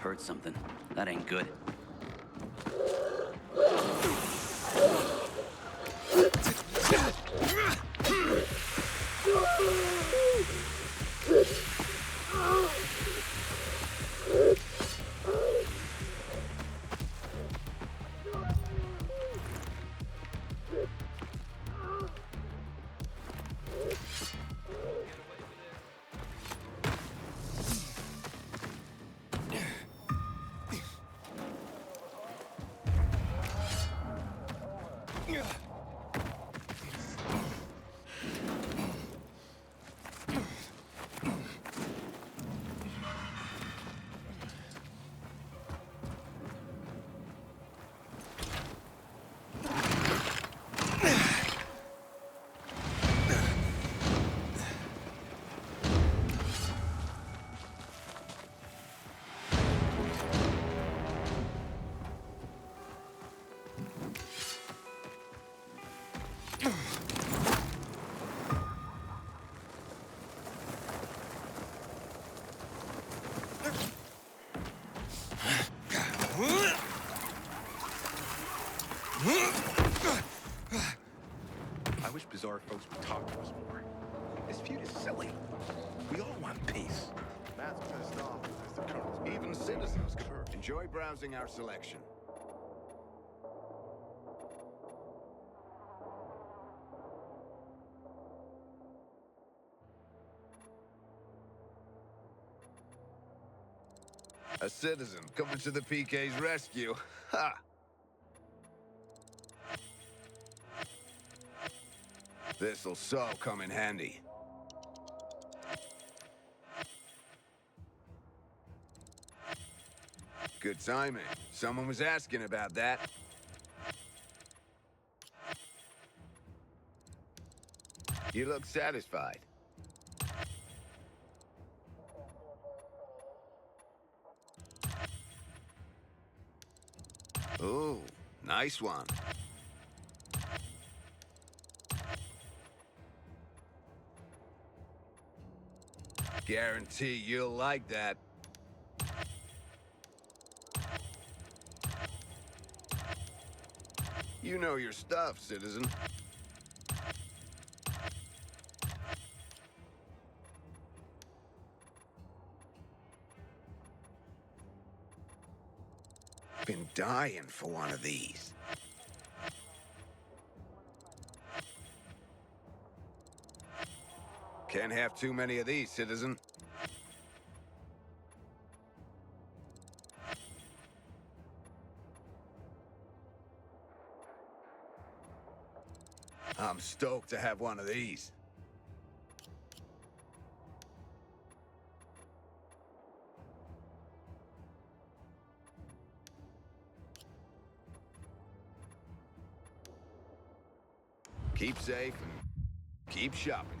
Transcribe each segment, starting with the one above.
Heard something. That ain't good. I wish bizarre folks would talk to us more. This feud is silly. We all want peace. Matt's pissed off because the colonel's Even citizens could enjoy browsing our selection. A citizen coming to the PK's rescue. Ha! This'll so come in handy. Good timing. Someone was asking about that. You look satisfied. Ooh, nice one. Guarantee you'll like that. You know your stuff, citizen. Been dying for one of these. Can't have too many of these, citizen. I'm stoked to have one of these. Keep safe and keep shopping.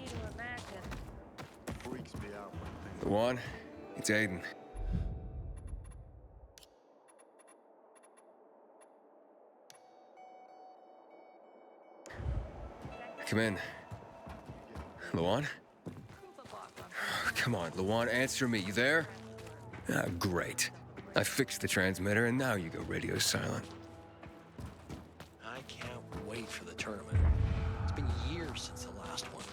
me to imagine. Freaks me out when things. Luan, it's Aiden. Come in. Luan? Come on, Luan, answer me. You there? Ah, great. I fixed the transmitter, and now you go radio silent. I can't wait for the tournament. It's been years since the last one.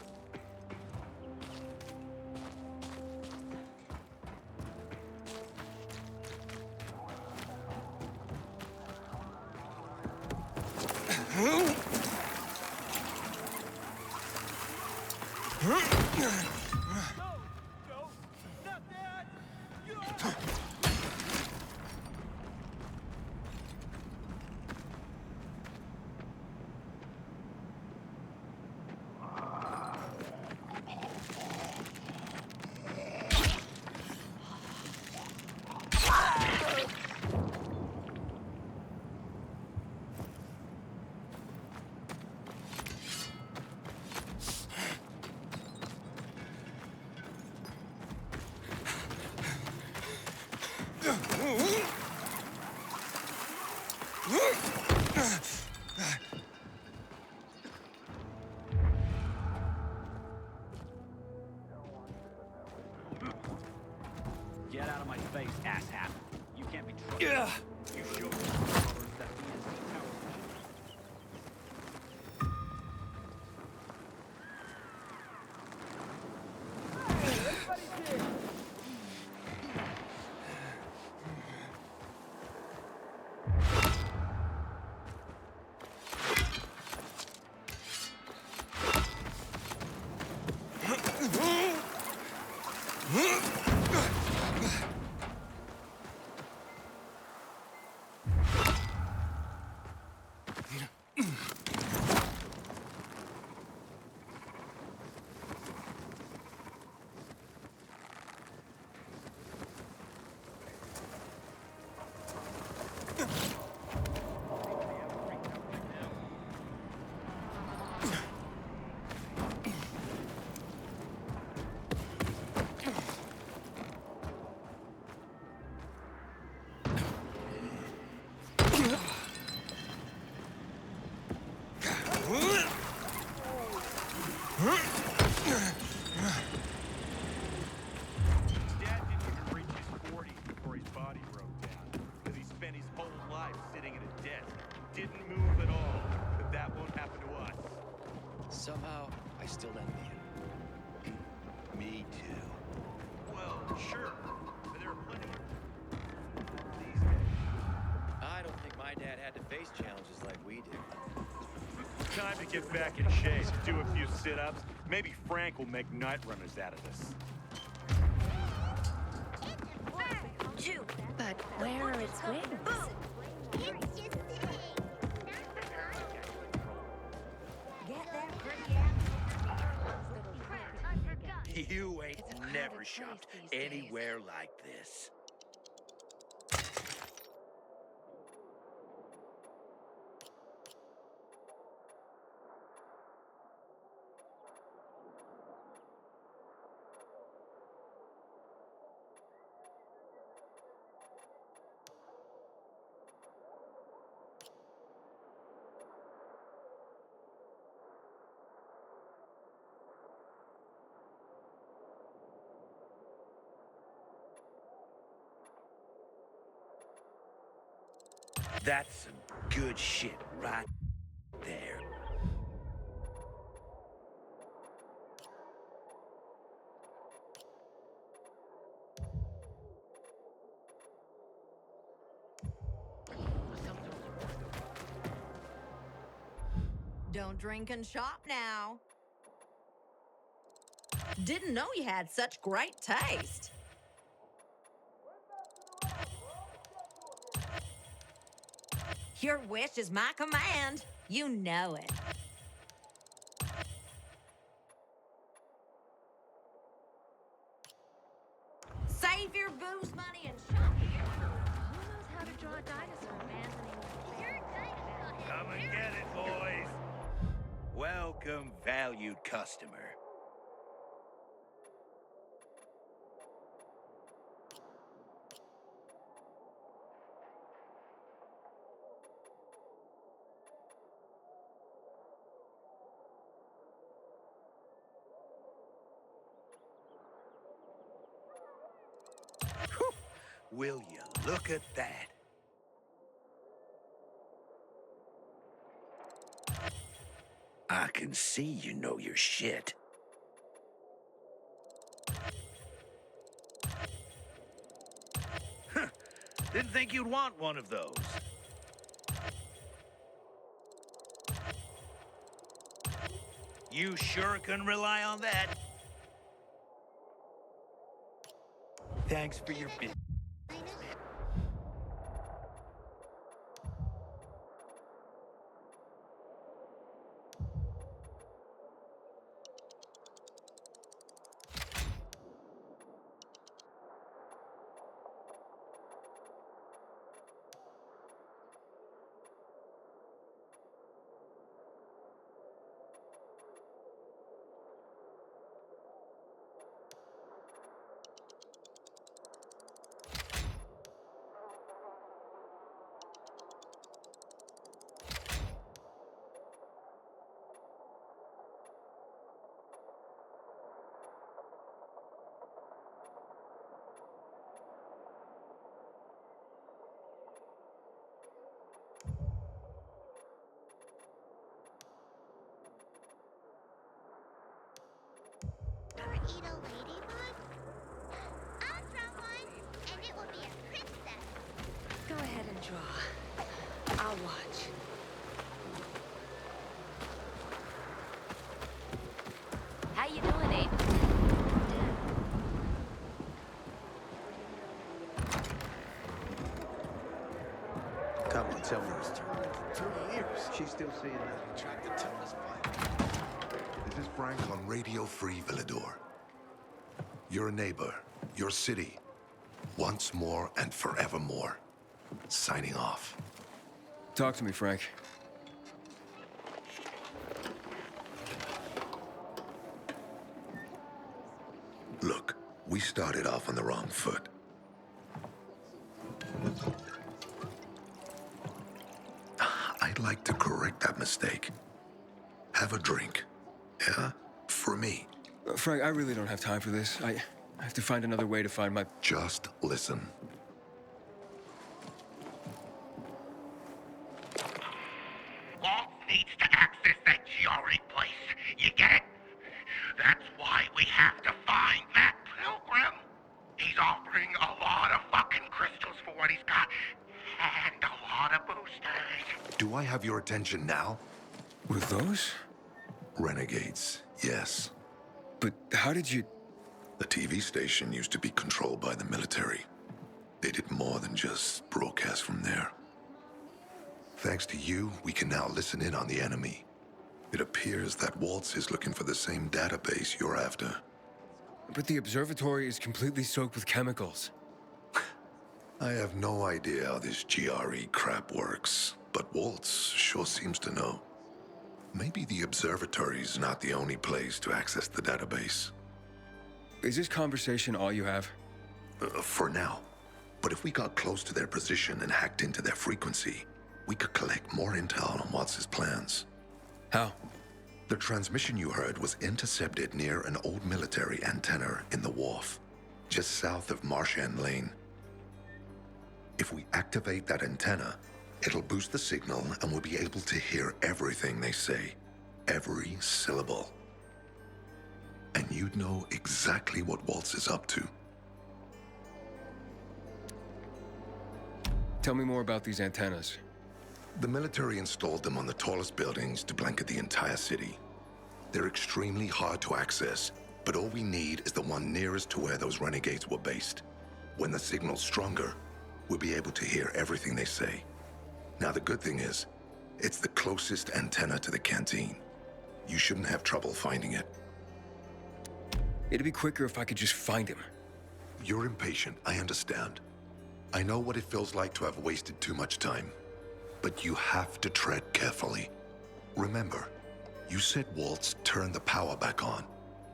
Get out of my face, asshat. You can't be trusted. You showed me colors that means Dad didn't even reach his 40s before his body broke down. Because he spent his whole life sitting at a desk. Didn't move at all. But that won't happen to us. Somehow, I still envy him. Me too. Well, sure. But there are plenty these I don't think my dad had to face challenges like we did. Time to get back in shape, do a few sit-ups. Maybe Frank will make Nightrunners out of us. But where are its wings? You ain't never shopped anywhere like this. That's some good shit right there. Don't drink and shop now. Didn't know you had such great taste. Your wish is my command. You know it. Save your booze money and shop here. Who knows how to draw a dinosaur, man? Come and get it, boys. Welcome, valued customer. Will you look at that? I can see you know your shit. Huh. Didn't think you'd want one of those. You sure can rely on that. Thanks for your business. Ever eat a ladybug? I'll draw one, and it will be a princess. Go ahead and draw. I'll watch. How you doing, Abe? Come on, tell me it's 2 years. She's still seeing that. Attracted to us, This is Frank on Radio Free Villador. Your neighbor, your city, once more and forevermore. Signing off. Talk to me, Frank. Look, we started off on the wrong foot. I'd like to correct that mistake. Have a drink. Yeah? For me. Frank, I really don't have time for this. I have to find another way to find my... Just listen. Walt needs to access that GRE place. You get it? That's why we have to find that pilgrim. He's offering a lot of fucking crystals for what he's got. And a lot of boosters. Do I have your attention now? With those? Renegades, yes. But how did you... The TV station used to be controlled by the military. They did more than just broadcast from there. Thanks to you, we can now listen in on the enemy. It appears that Waltz is looking for the same database you're after. But the observatory is completely soaked with chemicals. I have no idea how this GRE crap works, but Waltz sure seems to know. Maybe the observatory's not the only place to access the database. Is this conversation all you have? For now. But if we got close to their position and hacked into their frequency, we could collect more intel on Watts' plans. How? The transmission you heard was intercepted near an old military antenna in the wharf, just south of Marchand Lane. If we activate that antenna, it'll boost the signal and we'll be able to hear everything they say, every syllable. And you'd know exactly what Waltz is up to. Tell me more about these antennas. The military installed them on the tallest buildings to blanket the entire city. They're extremely hard to access, but all we need is the one nearest to where those renegades were based. When the signal's stronger, we'll be able to hear everything they say. Now the good thing is, it's the closest antenna to the canteen. You shouldn't have trouble finding it. It'd be quicker if I could just find him. You're impatient, I understand. I know what it feels like to have wasted too much time. But you have to tread carefully. Remember, you said Waltz turned the power back on.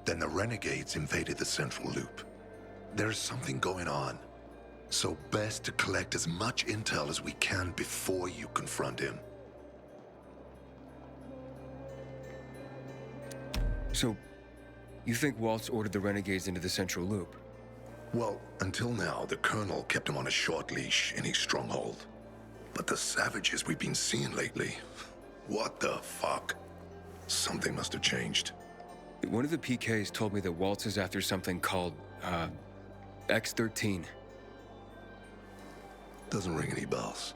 Then the renegades invaded the central loop. There's something going on. So best to collect as much intel as we can before you confront him. So, you think Waltz ordered the renegades into the central loop? Well, until now, the Colonel kept him on a short leash in his stronghold. But the savages we've been seeing lately, what the fuck? Something must have changed. One of the PKs told me that Waltz is after something called, X-13. Doesn't ring any bells.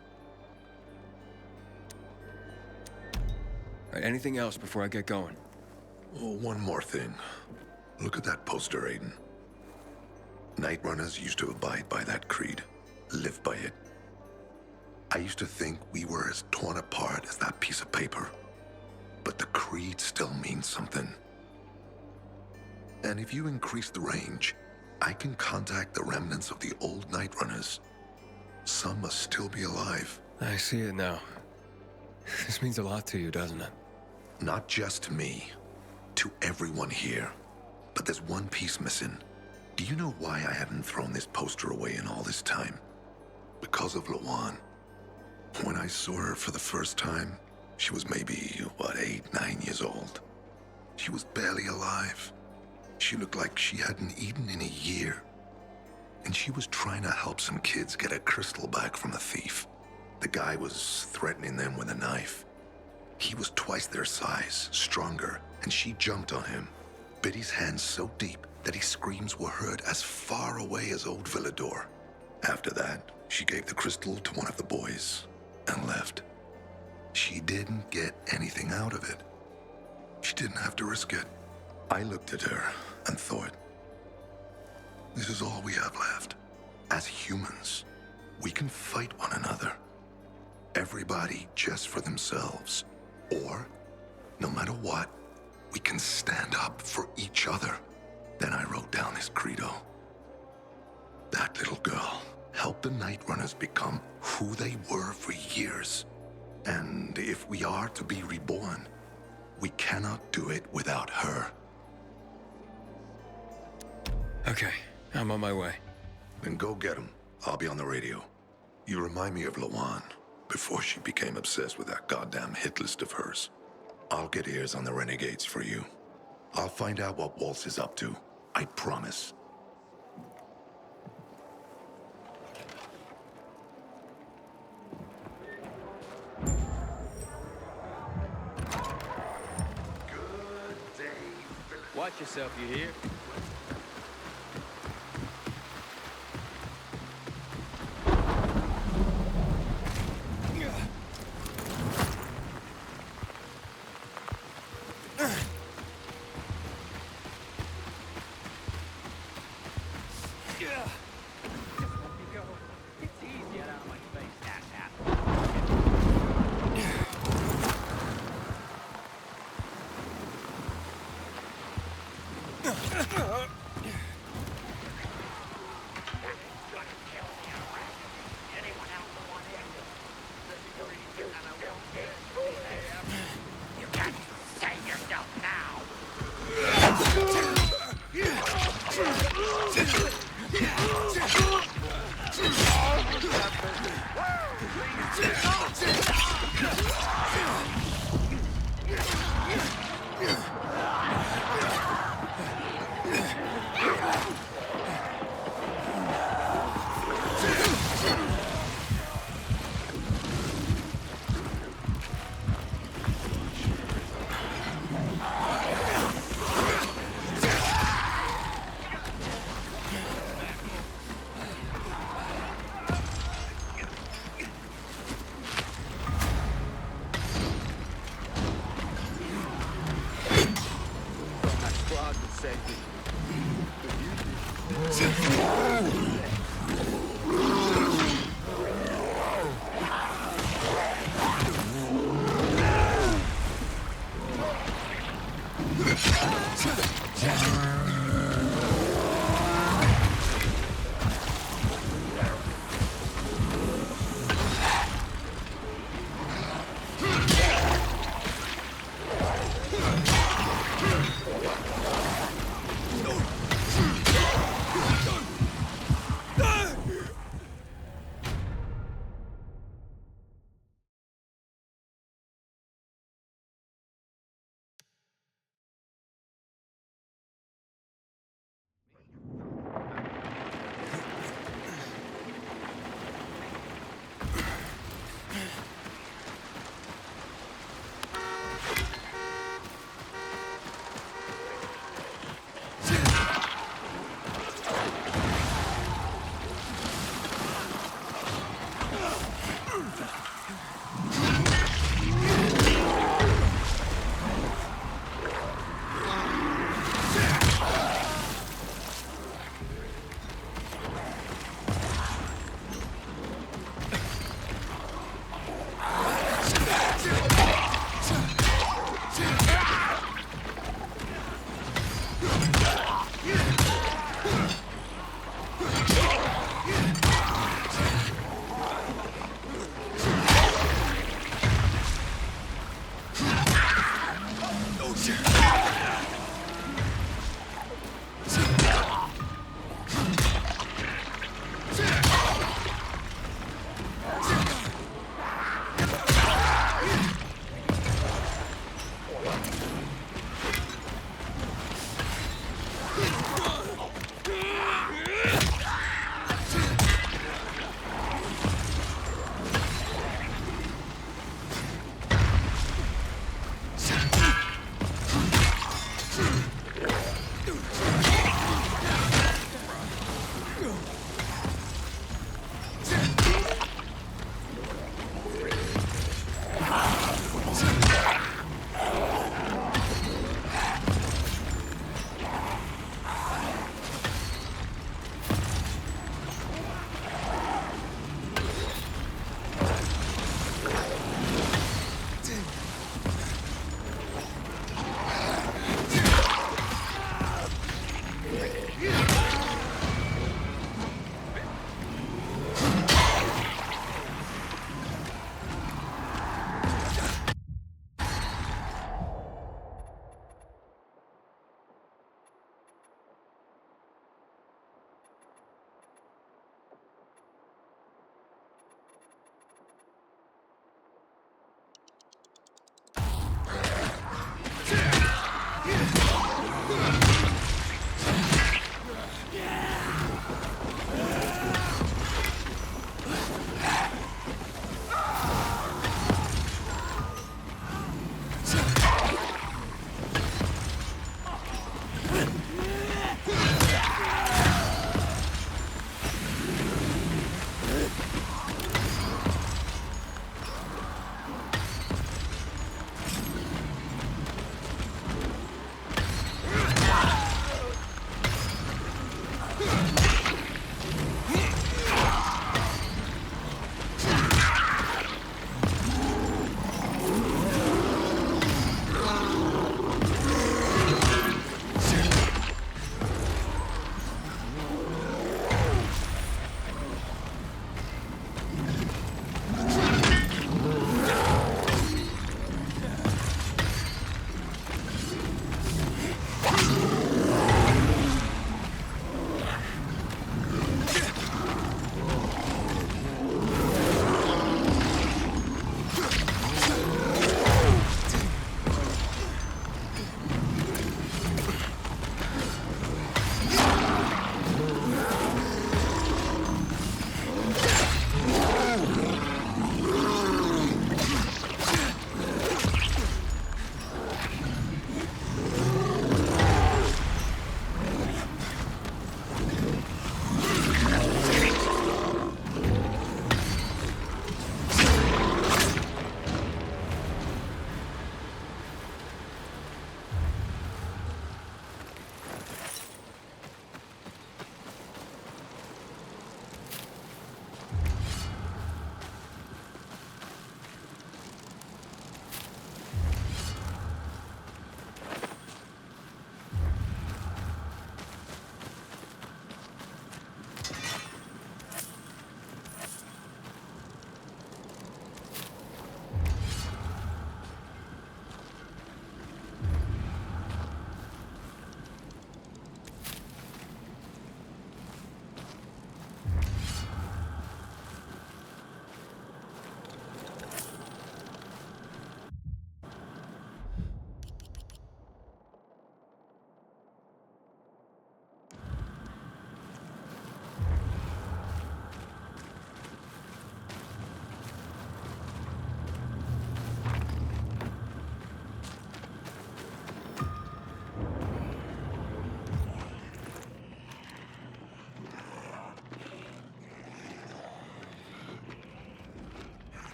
All right, anything else before I get going? Oh, one more thing. Look at that poster, Aiden. Nightrunners used to abide by that creed, live by it. I used to think we were as torn apart as that piece of paper. But the creed still means something. And if you increase the range, I can contact the remnants of the old Nightrunners. Some must still be alive. I see it now. This means a lot to you, doesn't it? Not just to me, to everyone here. But there's one piece missing. Do you know why I haven't thrown this poster away in all this time? Because of Lawan. When I saw her for the first time, she was maybe, 8, 9 years old. She was barely alive. She looked like she hadn't eaten in a year. And she was trying to help some kids get a crystal back from a thief. The guy was threatening them with a knife. He was twice their size, stronger, and she jumped on him, bit his hands so deep that his screams were heard as far away as Old Villador. After that, she gave the crystal to one of the boys and left. She didn't get anything out of it. She didn't have to risk it. I looked at her and thought, this is all we have left. As humans, we can fight one another. Everybody just for themselves. Or, no matter what, we can stand up for each other. Then I wrote down this credo. That little girl helped the Nightrunners become who they were for years. And if we are to be reborn, we cannot do it without her. Okay, I'm on my way. Then go get him. I'll be on the radio. You remind me of Lawan, before she became obsessed with that goddamn hit list of hers. I'll get ears on the renegades for you. I'll find out what Waltz is up to. I promise. Watch yourself, you hear? It's easy. Get out of my face, asshat. You can't save yourself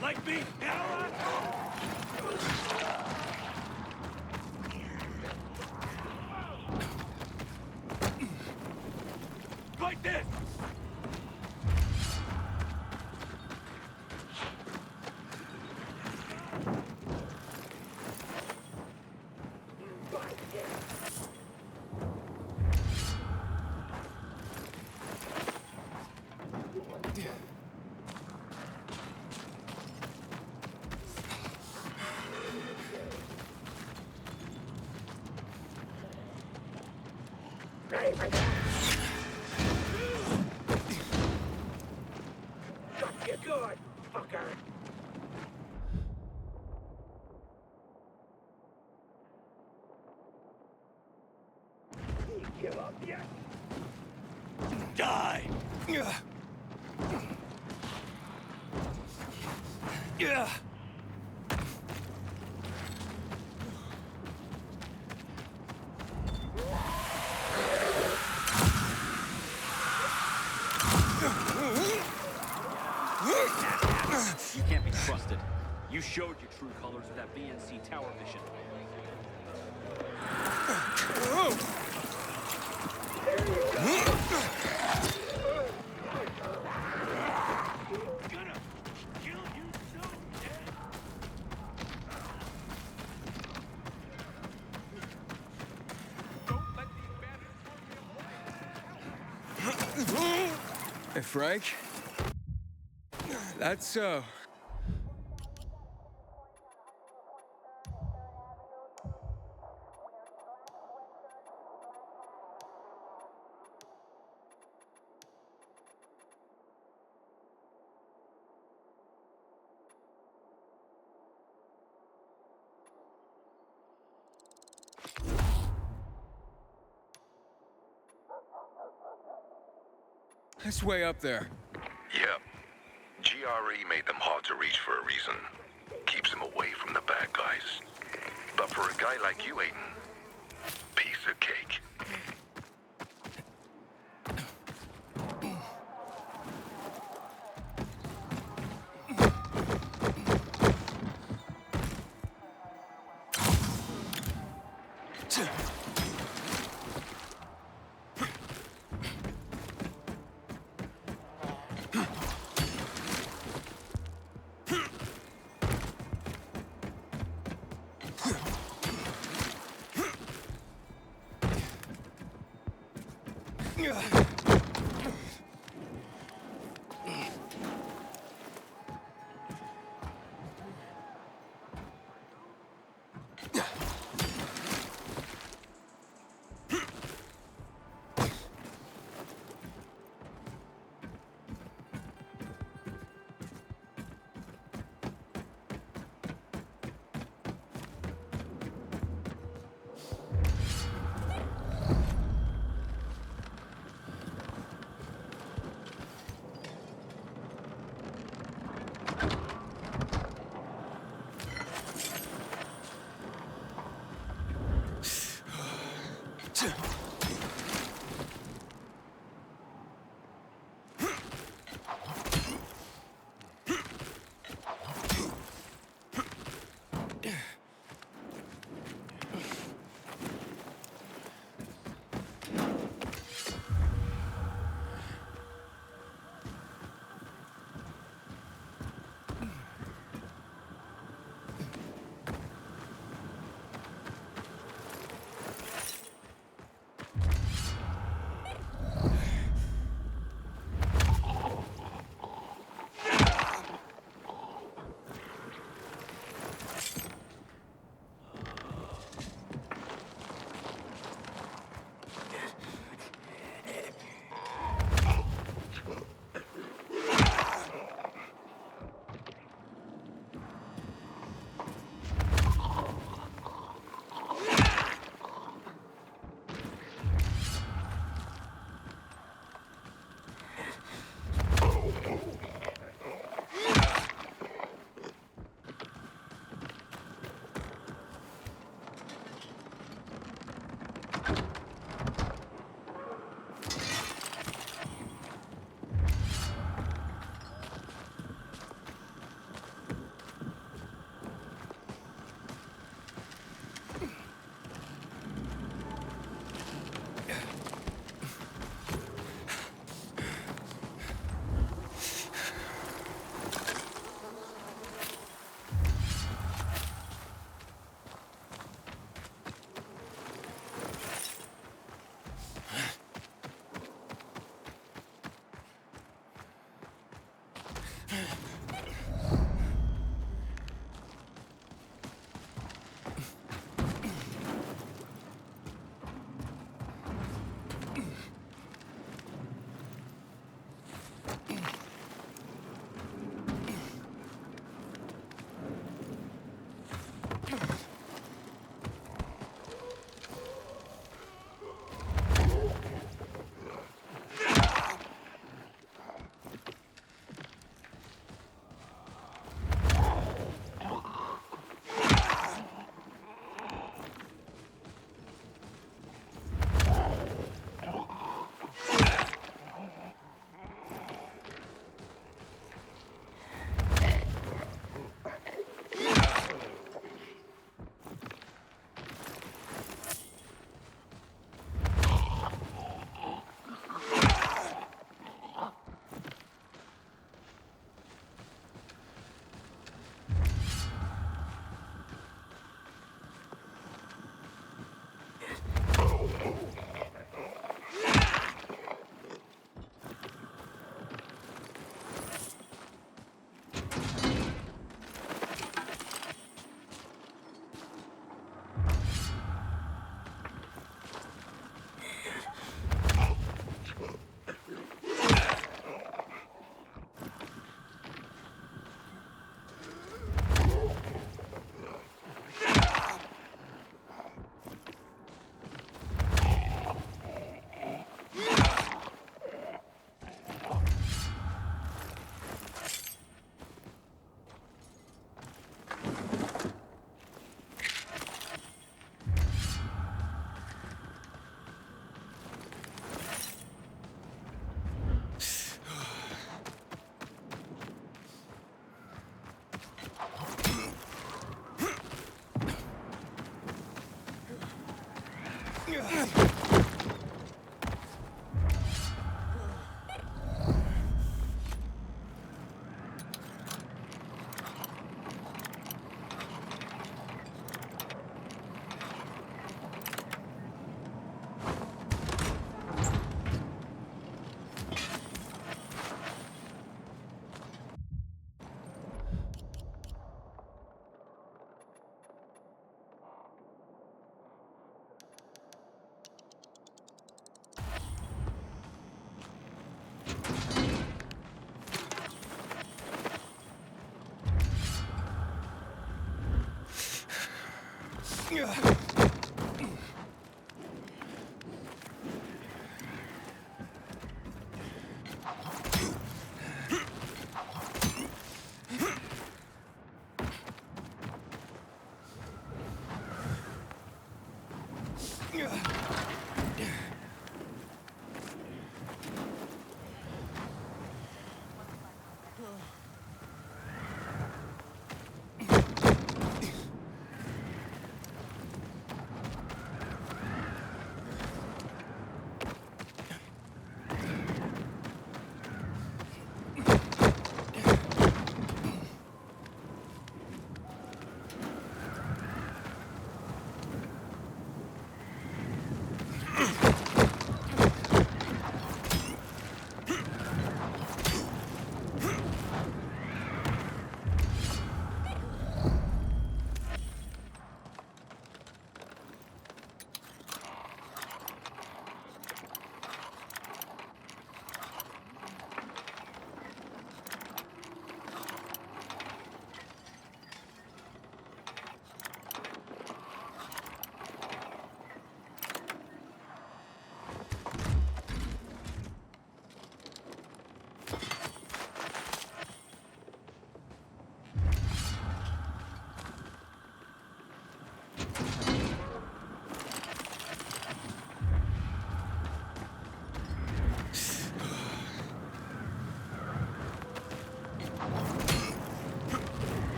Like me, now? Like this! Die! You can't be trusted. You showed your true colors with that BNC tower mission. Hey, Frank? That's so. That's way up there. Yeah. GRE made them hard to reach for a reason. Keeps them away from the bad guys. But for a guy like you, Aiden, piece of cake.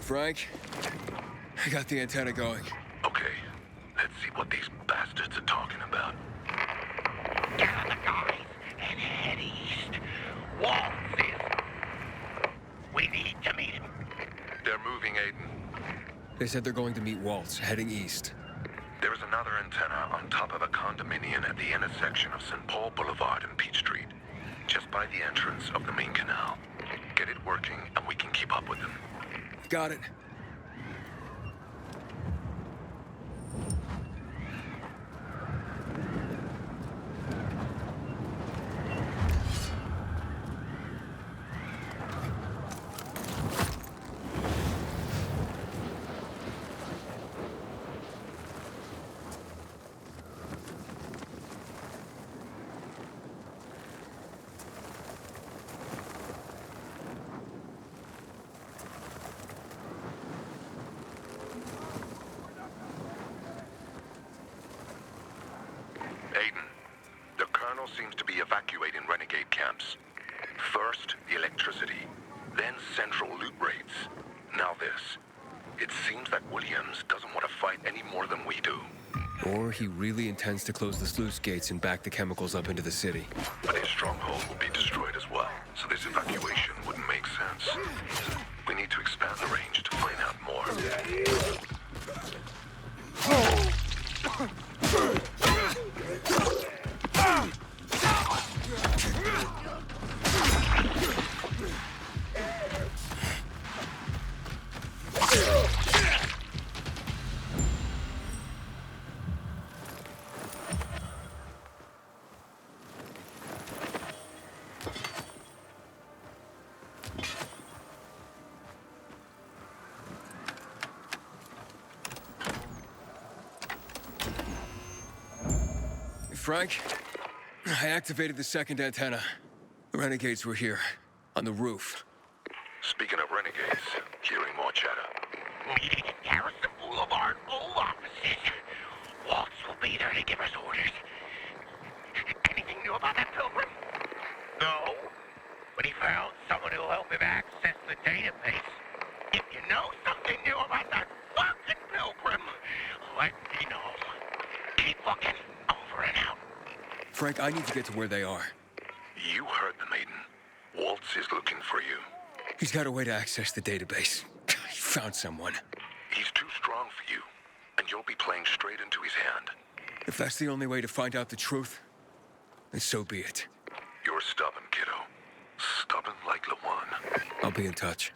Frank, I got the antenna going. Okay, let's see what these bastards are talking about. Gather the guys and head east. Waltz is... We need to meet him. They're moving, Aiden. They said they're going to meet Waltz, heading east. There is another antenna on top of a condominium at the intersection of St. Paul Boulevard and Peach Street, just by the entrance of the main canal. Get it working, and we can keep up with them. Got it. Aiden, the Colonel seems to be evacuating renegade camps. First, the electricity, then central loot rates. Now this. It seems that Williams doesn't want to fight any more than we do. Or he really intends to close the sluice gates and back the chemicals up into the city. But his stronghold will be destroyed as well, so this evacuation wouldn't make sense. We need to expand the range to find out more. Frank, I activated the second antenna. The renegades were here, on the roof. Speaking of renegades, hearing more chatter. Meeting at Garrison Boulevard, old offices. Waltz will be there to give us orders. Anything new about that pilgrim? No. But he found someone who'll help him access the database. If you know something new about that fucking pilgrim, let me know. Keep looking. Over and out. Frank, I need to get to where they are. You heard them, Aiden. Waltz is looking for you. He's got a way to access the database. He found someone. He's too strong for you, and you'll be playing straight into his hand. If that's the only way to find out the truth, then so be it. You're stubborn, kiddo. Stubborn like Lawan. I'll be in touch.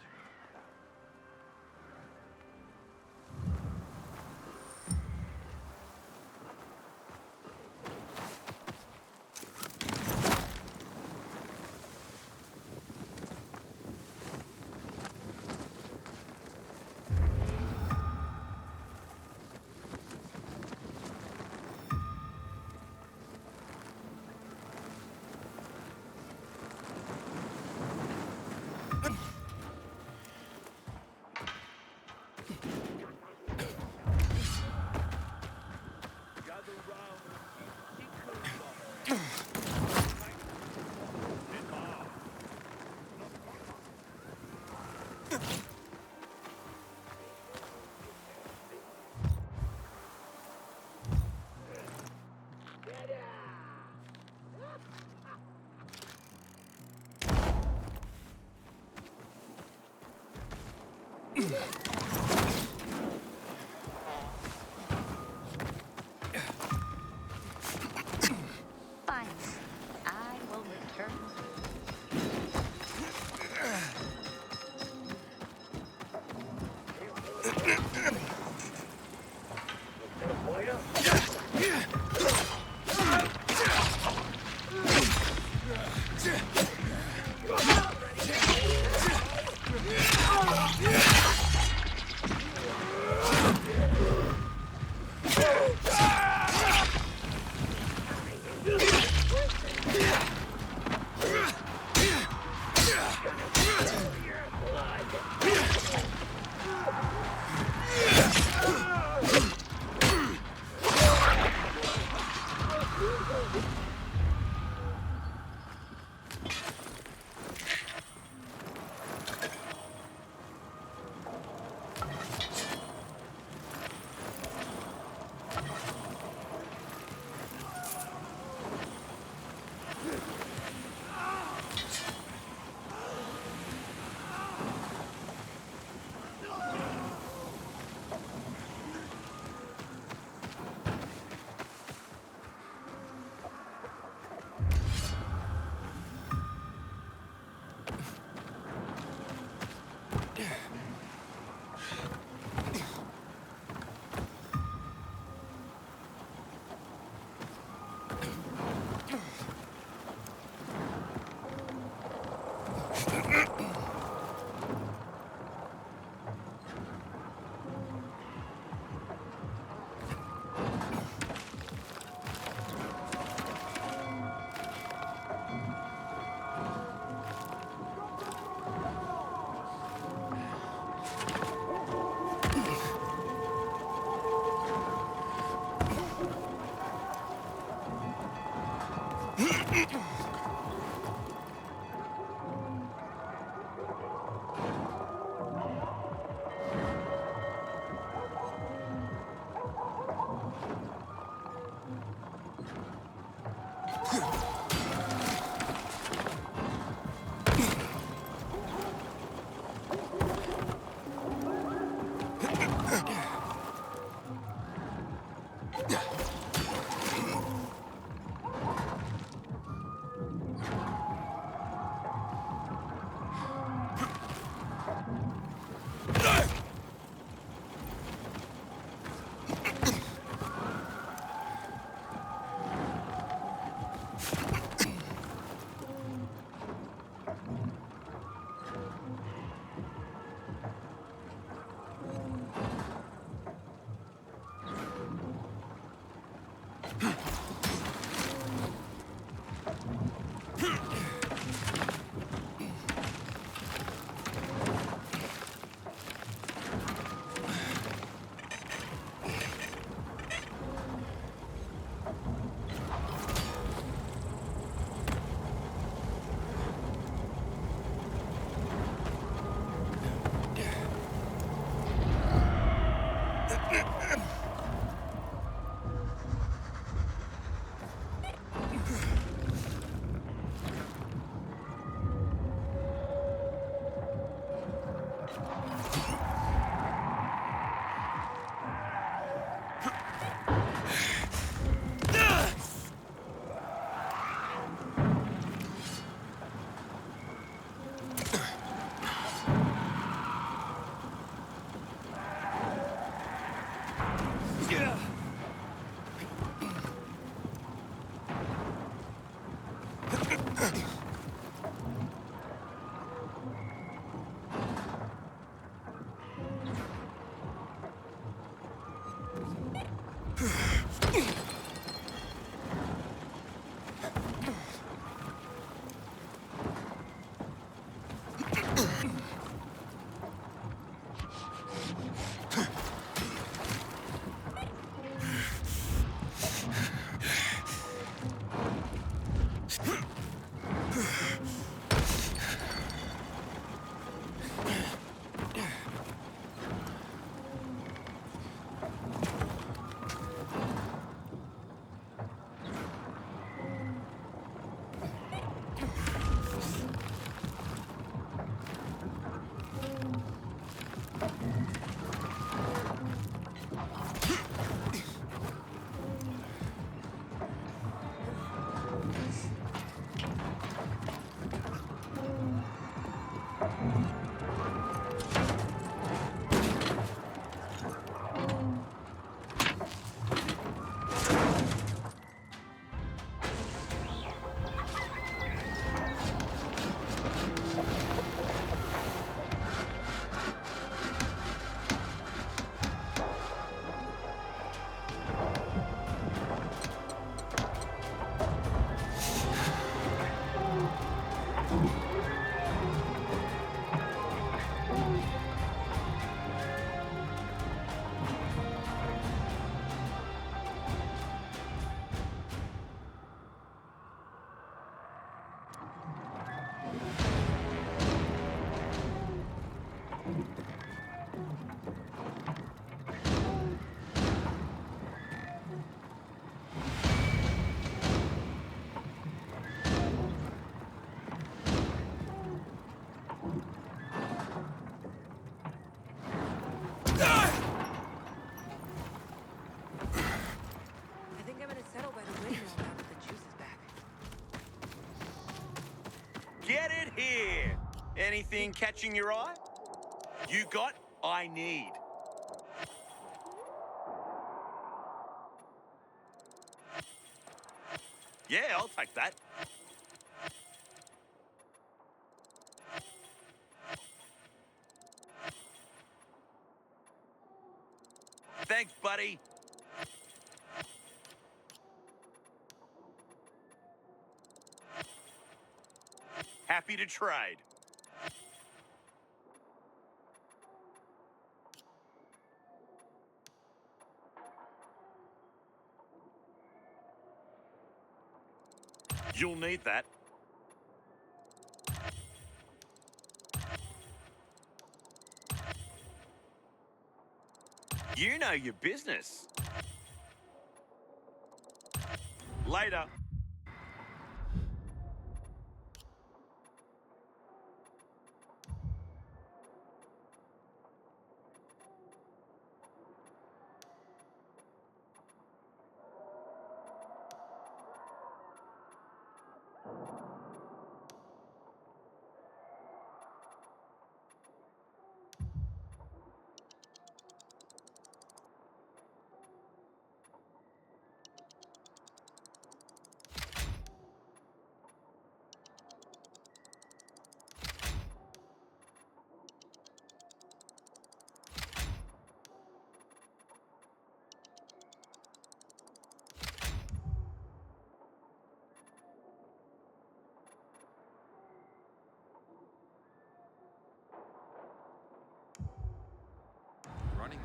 Fine. I will return. I think I'm gonna settle by the windmill now that the juice is back. Get it here! Anything catching your eye? You got, I need. Yeah, I'll take that. Thanks, buddy. Happy to trade. You'll need that. You know your business. Later.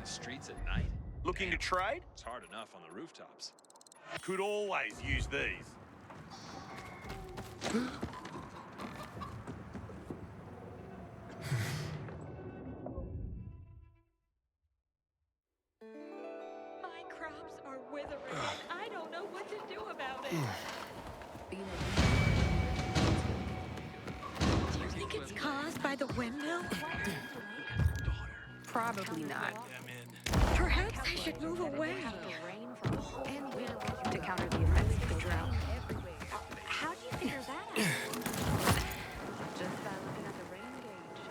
the streets at night? Looking to trade? It's hard enough on the rooftops. Could always use these. My crops are withering, and I don't know what to do about it. Do you think it's caused by the windmill? Probably not. Perhaps I should move away. To counter the effects of the drought. How do you figure that out? Just by looking at the rain gauge.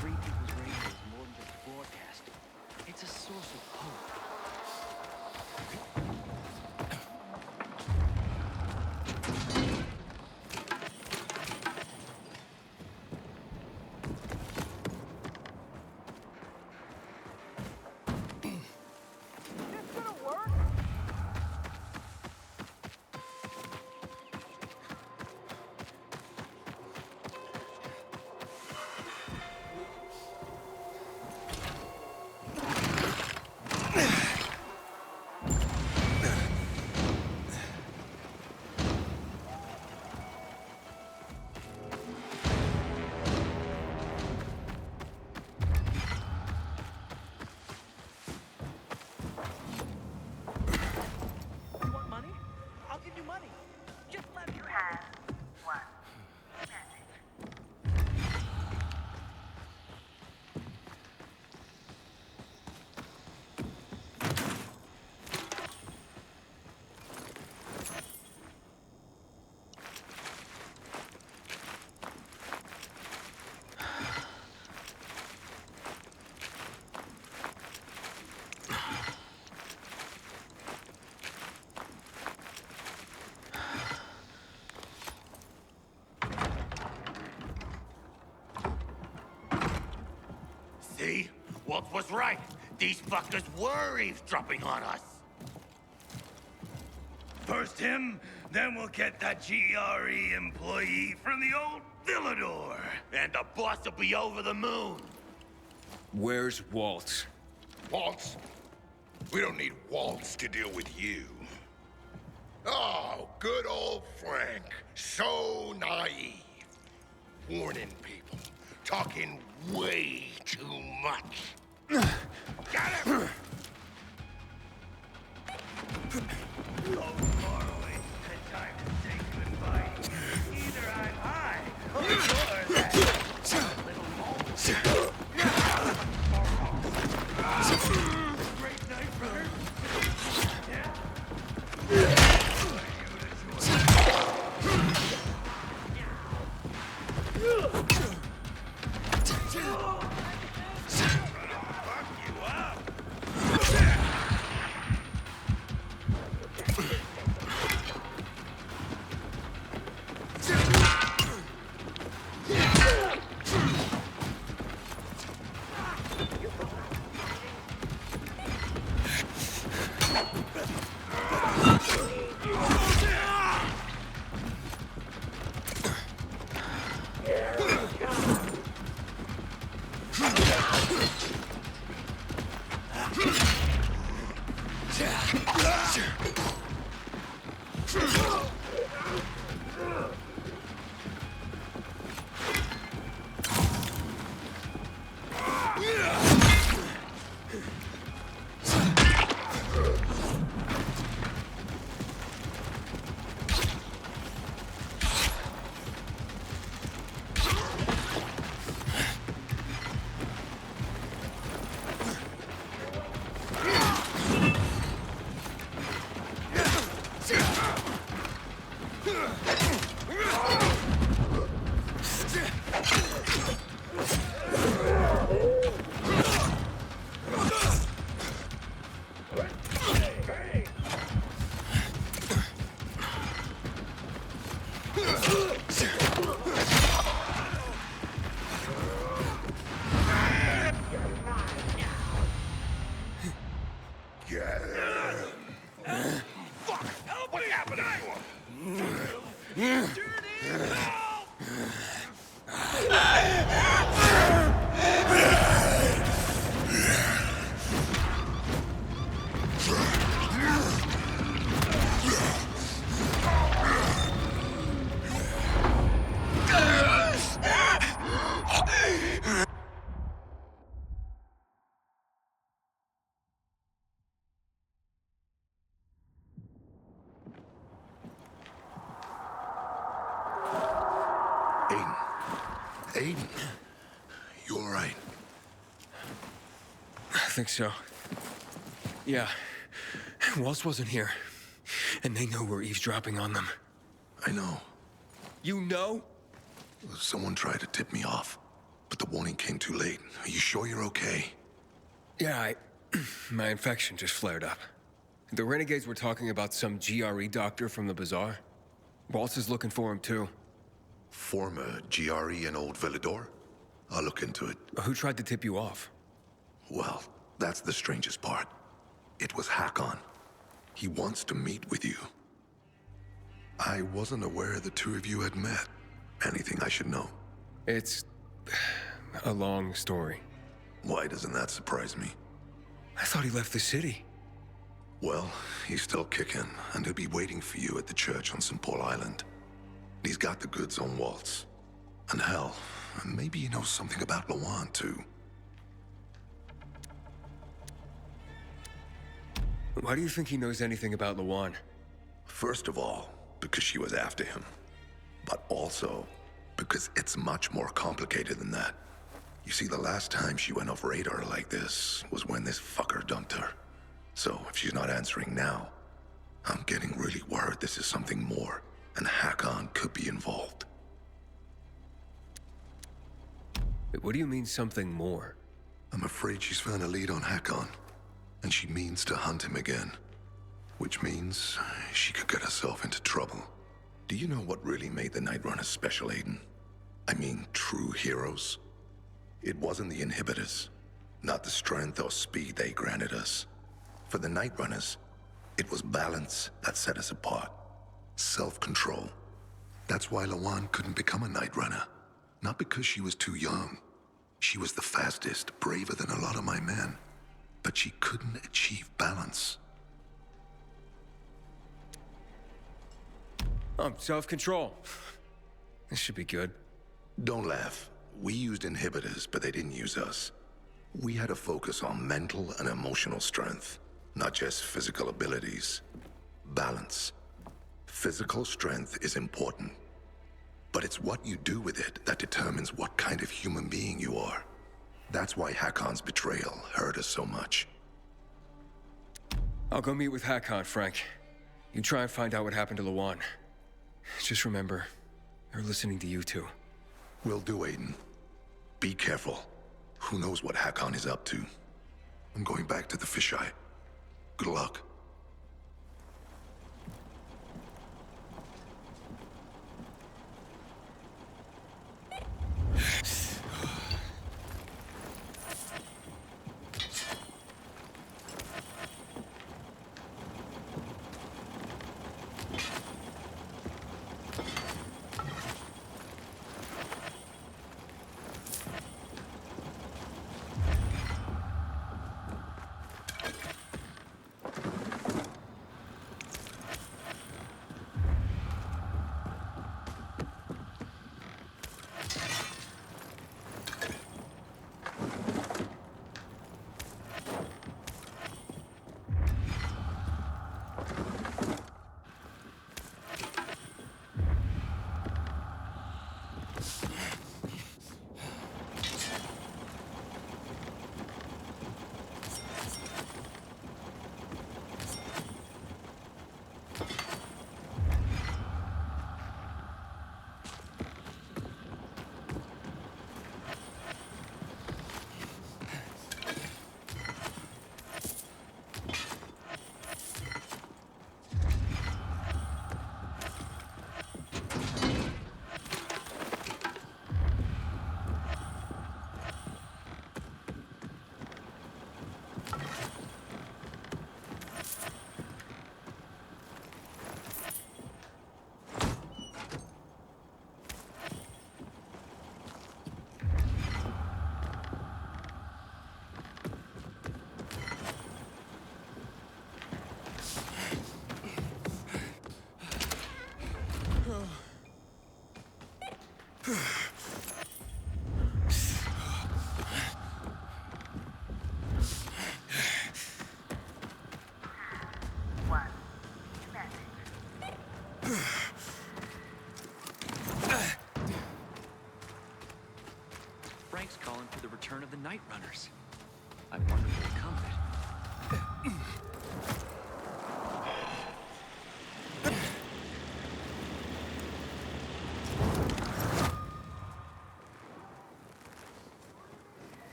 Free People's Radio is more than just broadcasting. It's a source of hope. See? Walt was right. These fuckers were eavesdropping on us. First him, then we'll get that GRE employee from the old Villador. And the boss will be over the moon. Where's Walt? Waltz? We don't need Waltz to deal with you. Oh, good old Frank. So naive. Warning people. Talking way too much. Got him! Oh, Marley, the time to say goodbye. Either I'm high, or you're that little moment. Great Nightrunner. Yeah. Aiden. Aiden. You all right? I think so. Yeah. Waltz wasn't here. And they know we're eavesdropping on them. I know. You know? Someone tried to tip me off, but the warning came too late. Are you sure you're okay? Yeah, my infection just flared up. The renegades were talking about some GRE doctor from the bazaar. Waltz is looking for him, too. Former GRE in Old Villador? I'll look into it. Who tried to tip you off? Well, that's the strangest part. It was Hakon. He wants to meet with you. I wasn't aware the two of you had met. Anything I should know? It's a long story. Why doesn't that surprise me? I thought he left the city. Well, he's still kicking, and he'll be waiting for you at the church on St. Paul Island. He's got the goods on Waltz. And hell, maybe he knows something about Lawan, too. Why do you think he knows anything about Lawan? First of all, because she was after him. But also, because it's much more complicated than that. You see, the last time she went off radar like this was when this fucker dumped her. So, if she's not answering now, I'm getting really worried this is something more, and Hakon could be involved. Wait, what do you mean, something more? I'm afraid she's found a lead on Hakon, and she means to hunt him again. Which means she could get herself into trouble. Do you know what really made the Nightrunners special, Aiden? I mean, true heroes? It wasn't the inhibitors, not the strength or speed they granted us. For the Nightrunners, it was balance that set us apart. Self-control. That's why Lawan couldn't become a Nightrunner. Not because she was too young. She was the fastest, braver than a lot of my men. But she couldn't achieve balance. Self-control. This should be good. Don't laugh. We used inhibitors, but they didn't use us. We had to focus on mental and emotional strength, not just physical abilities. Balance. Physical strength is important, but it's what you do with it that determines what kind of human being you are. That's why Hakon's betrayal hurt us so much. I'll go meet with Hakon, Frank. You try and find out what happened to Lawan. Just remember, they're listening to you two. Will do, Aiden. Be careful. Who knows what Hakon is up to? I'm going back to the fisheye. Good luck.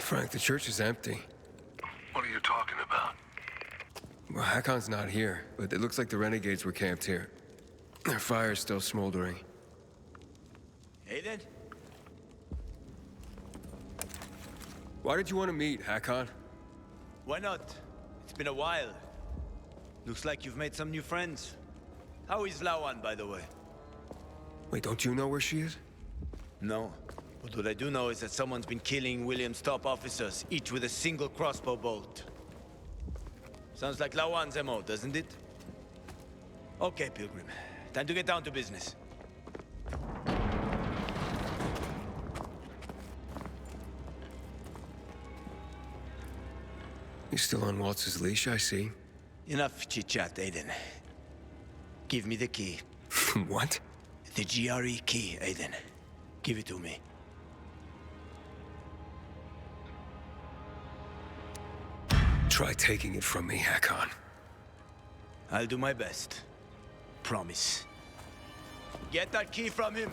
Frank, the church is empty. What are you talking about? Well, Hakon's not here, but it looks like the renegades were camped here. Their fire's still smoldering. Aiden? Why did you want to meet, Hakon? Why not? It's been a while. Looks like you've made some new friends. How is Lawan, by the way? Wait, don't you know where she is? No. But what I do know is that someone's been killing William's top officers, each with a single crossbow bolt. Sounds like Lawan's MO, doesn't it? Okay, Pilgrim. Time to get down to business. You're still on Waltz's leash, I see. Enough chit-chat, Aiden. Give me the key. What? The GRE key, Aiden. Give it to me. Try taking it from me, Hakon. I'll do my best. Promise. Get that key from him!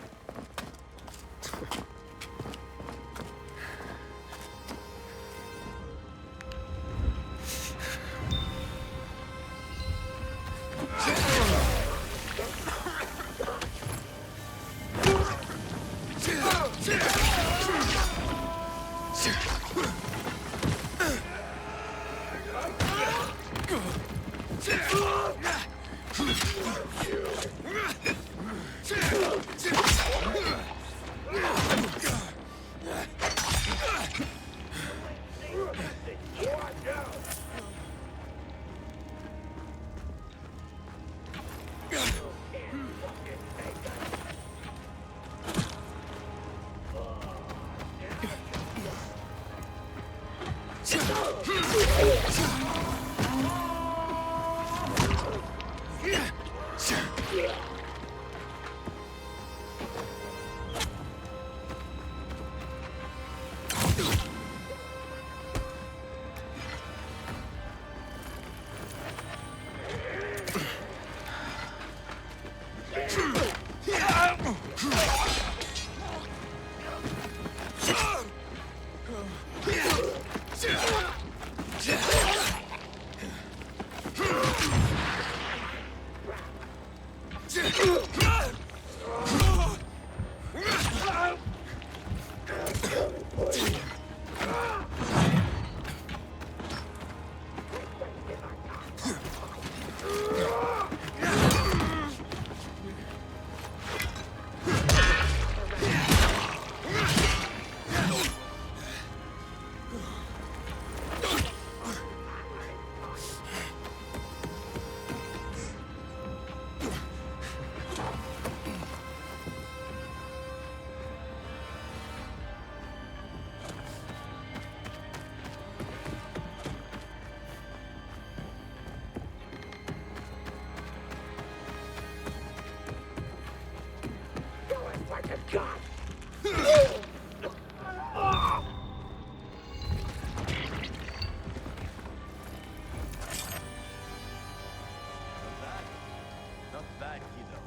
Not bad, kiddo.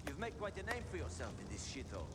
You've made quite a name for yourself in this shithole.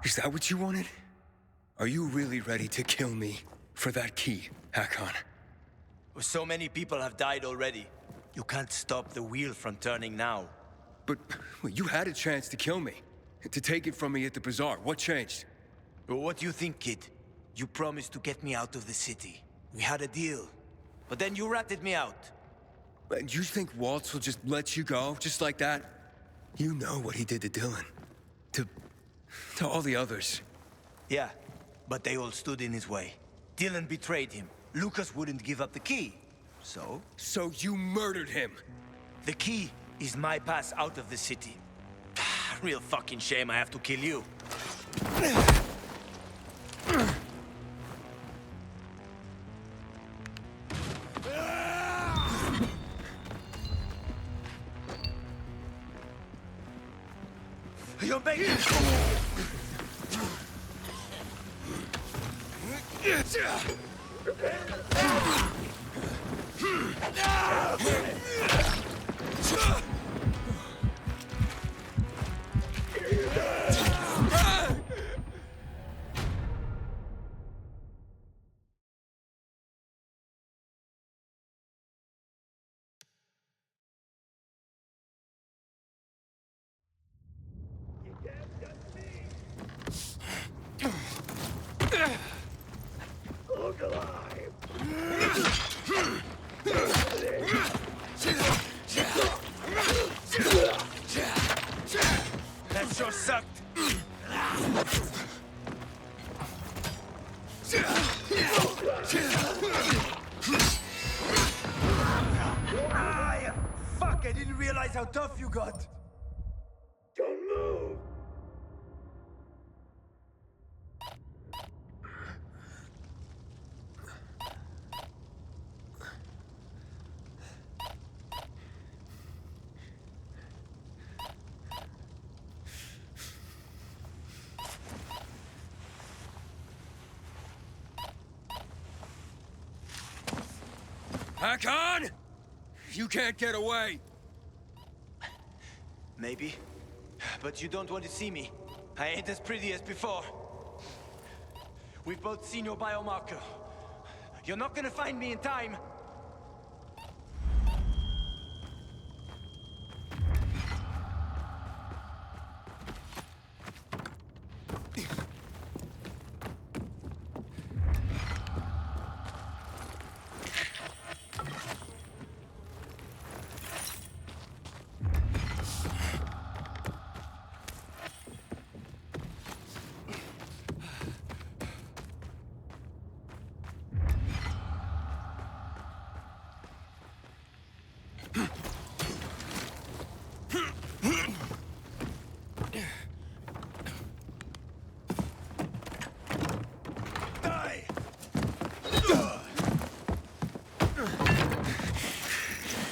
Is that what you wanted? Are you really ready to kill me for that key, Hakon? So many people have died already. You can't stop the wheel from turning now. But well, you had a chance to kill me. To take it from me at the bazaar. What changed? Well, what do you think, kid? You promised to get me out of the city. We had a deal. But then you ratted me out. And you think Waltz will just let you go, just like that? You know what he did to Dylan. To all the others. Yeah, but they all stood in his way. Dylan betrayed him. Lucas wouldn't give up the key. So? So you murdered him? The key is my pass out of the city. Real fucking shame I have to kill you. You're making... That sure sucked. Ah, fuck, I didn't realize how tough you got. Don't move. Hakon! You can't get away! Maybe. But you don't want to see me. I ain't as pretty as before. We've both seen your biomarker. You're not gonna find me in time.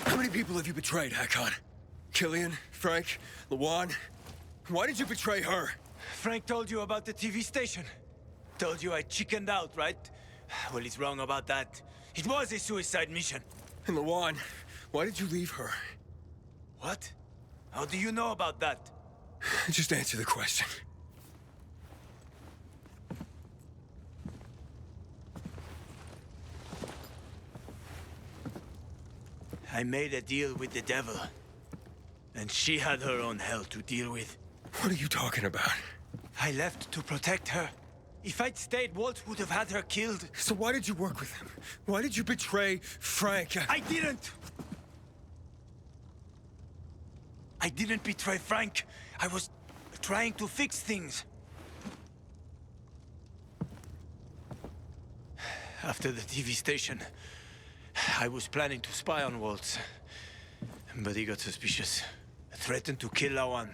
How many people have you betrayed, Hakon? Killian? Frank? Lawan? Why did you betray her? Frank told you about the TV station. Told you I chickened out, right? Well, he's wrong about that. It was a suicide mission. And Lawan, why did you leave her? What? How do you know about that? Just answer the question. I made a deal with the devil. And she had her own hell to deal with. What are you talking about? I left to protect her. If I'd stayed, Walt would have had her killed. So why did you work with him? Why did you betray Frank? I didn't! I didn't betray Frank. I was trying to fix things. After the TV station, I was planning to spy on Waltz. But he got suspicious. Threatened to kill Lawan.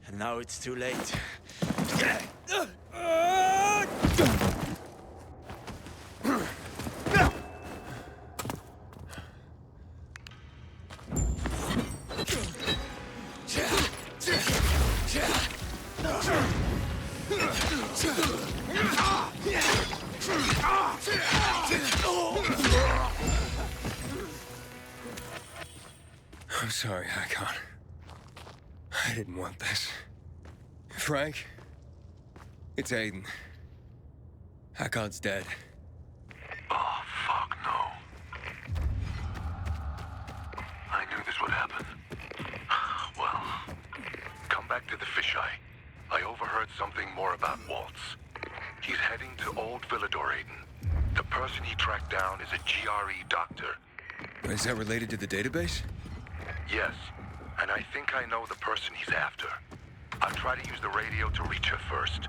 And now it's too late. I'm sorry, Hakon. I didn't want this. Frank, it's Aiden. Hakon's dead. Oh, fuck no. I knew this would happen. Well, come back to the fisheye. I overheard something more about Waltz. He's heading to Old Villador, Aiden. The person he tracked down is a GRE doctor. Is that related to the database? Yes, and I think I know the person he's after. I'll try to use the radio to reach her first.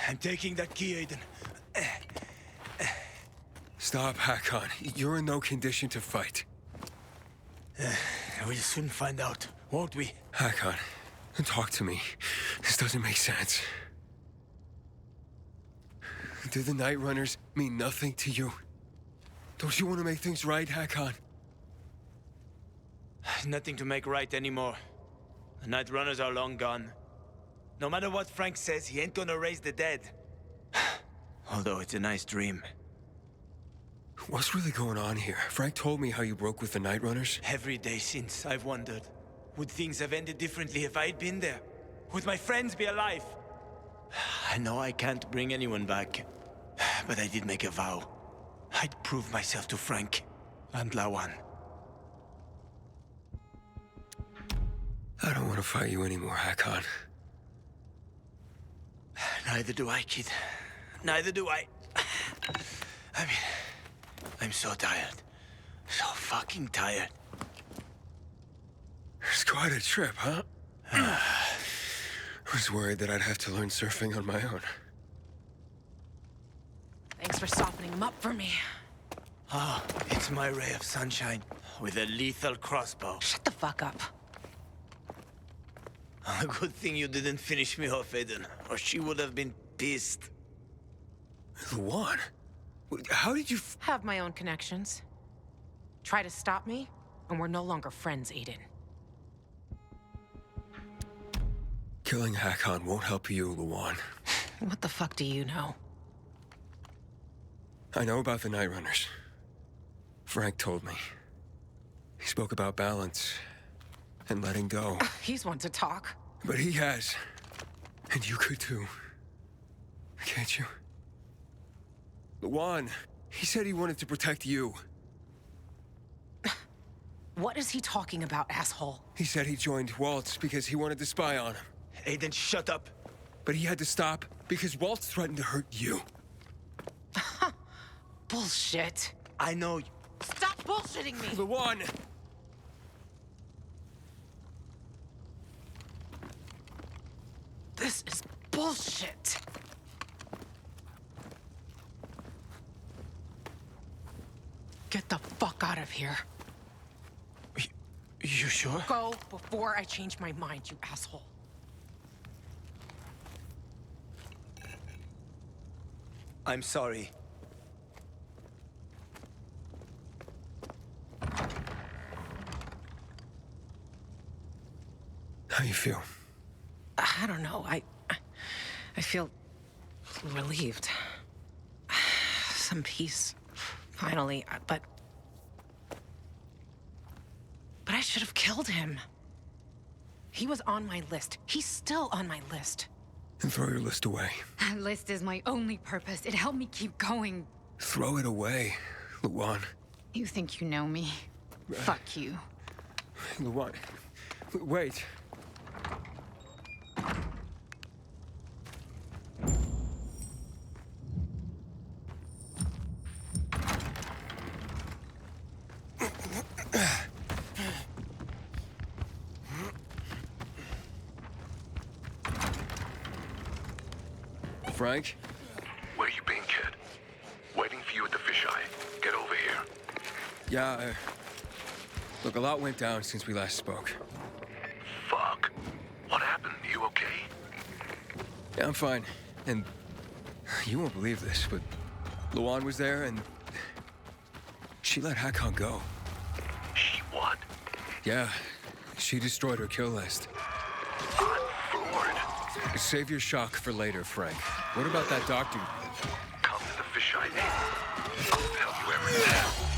I'm taking that key, Aiden. Stop, Hakon. You're in no condition to fight. We'll soon find out, won't we? Hakon, talk to me. This doesn't make sense. Do the Nightrunners mean nothing to you? Don't you want to make things right, Hakon? Nothing to make right anymore. The Nightrunners are long gone. No matter what Frank says, he ain't gonna raise the dead. Although it's a nice dream. What's really going on here? Frank told me how you broke with the Nightrunners. Every day since, I've wondered, would things have ended differently if I'd been there? Would my friends be alive? I know I can't bring anyone back, but I did make a vow. I'd prove myself to Frank and Lawan. I don't want to fight you anymore, Hakon. Neither do I, kid. Neither do I. I mean, I'm so tired. So fucking tired. It's quite a trip, huh? I was worried that I'd have to learn surfing on my own. Thanks for softening him up for me. Ah, it's my ray of sunshine with a lethal crossbow. Shut the fuck up. A good thing you didn't finish me off, Aiden, or she would have been pissed. Luan? How did you Have my own connections. Try to stop me, and we're no longer friends, Aiden. Killing Hakon won't help you, Luan. What the fuck do you know? I know about the Nightrunners. Frank told me. He spoke about balance and letting go. He's one to talk. But he has. And you could too. Can't you? Luan, he said he wanted to protect you. What is he talking about, asshole? He said he joined Waltz because he wanted to spy on him. Aiden, shut up. But he had to stop because Waltz threatened to hurt you. Bullshit. I know you. Stop bullshitting me! Luan! This is bullshit. Get the fuck out of here. You sure? Go before I change my mind, you asshole. I'm sorry. How you feel? I don't know. I feel relieved. Some peace, finally. But I should have killed him. He was on my list. He's still on my list. And throw your list away. That list is my only purpose. It helped me keep going. Throw it away, Luan. You think you know me? Fuck you. Luan, wait. Frank? Where you been, kid? Waiting for you at the fisheye. Get over here. Yeah, look, a lot went down since we last spoke. Fuck. What happened? You okay? Yeah, I'm fine. And you won't believe this, but Luan was there and she let Hakon go. She what? Yeah, she destroyed her kill list. I'm floored. Save your shock for later, Frank. What about that doctor? Come to the fisheye, Aiden. I'll tell you everything.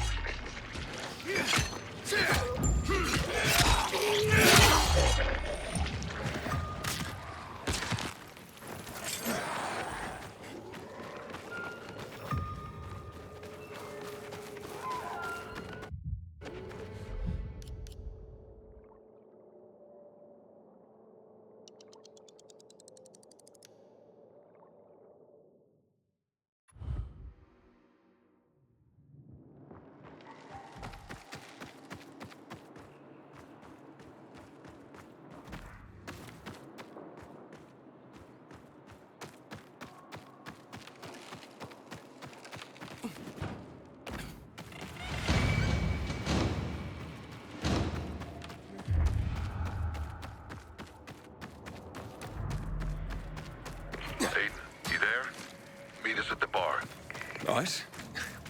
Us?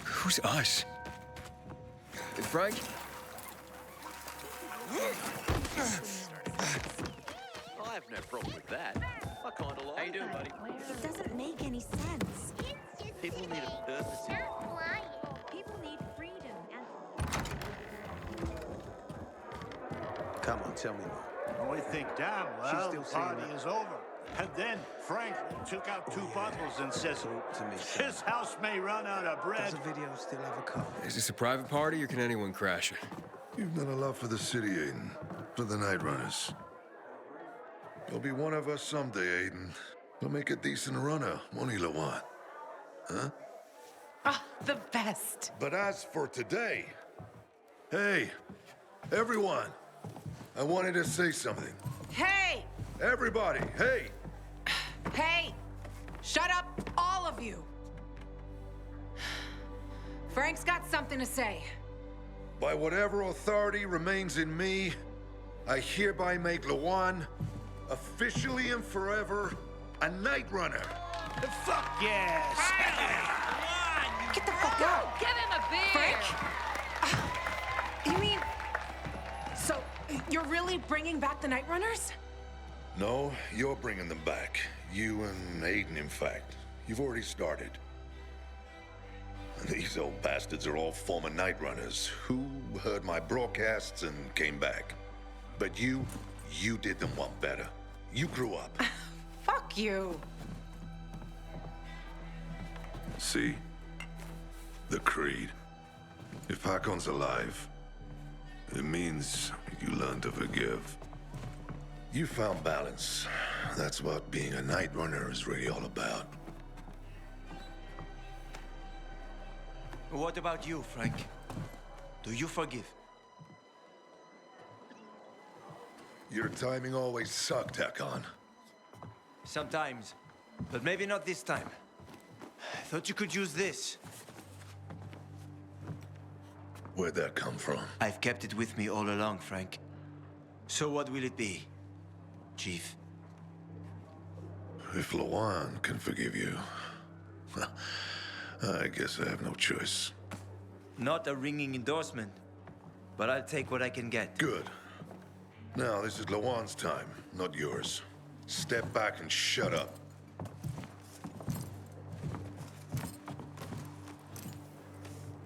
Who's us? Frank? Well, I have no problem with that. I kind of like. How you doing, buddy? It doesn't make any sense. People need a purpose. Stop lying. People need freedom and Come on, tell me more. We think, damn, She's well, still the saying party that. is over. And then Frank took out two bundles and says, To me, his house may run out of bread. does the video still have a cover? Is this a private party or can anyone crash it? You've done a lot for the city, Aiden. For the Nightrunners. You'll be one of us someday, Aiden. You'll make a decent runner, won't he, Lawan? Huh? Ah, the best. But as for today... Hey, everyone. I wanted to say something. Hey! Everybody, hey! Hey! Shut up, all of you! Frank's got something to say. By whatever authority remains in me, I hereby make Lawan officially and forever a Nightrunner. Fuck yes! Get the fuck out! Give him a beer! Frank? You mean... So, you're really bringing back the Nightrunners? No, you're bringing them back. You and Aiden, in fact. You've already started. These old bastards are all former Nightrunners who heard my broadcasts and came back. But you did them one better. You grew up. Fuck you. See? The creed. If Hakon's alive, it means you learn to forgive. You found balance. That's what being a Nightrunner is really all about. What about you, Frank? Do you forgive? Your timing always sucked, Hakon. Sometimes, but maybe not this time. Thought you could use this. Where'd that come from? I've kept it with me all along, Frank. So what will it be, Chief? If Lawan can forgive you, I guess I have no choice. Not a ringing endorsement, but I'll take what I can get. Good. Now, this is Lawan's time, not yours. Step back and shut up.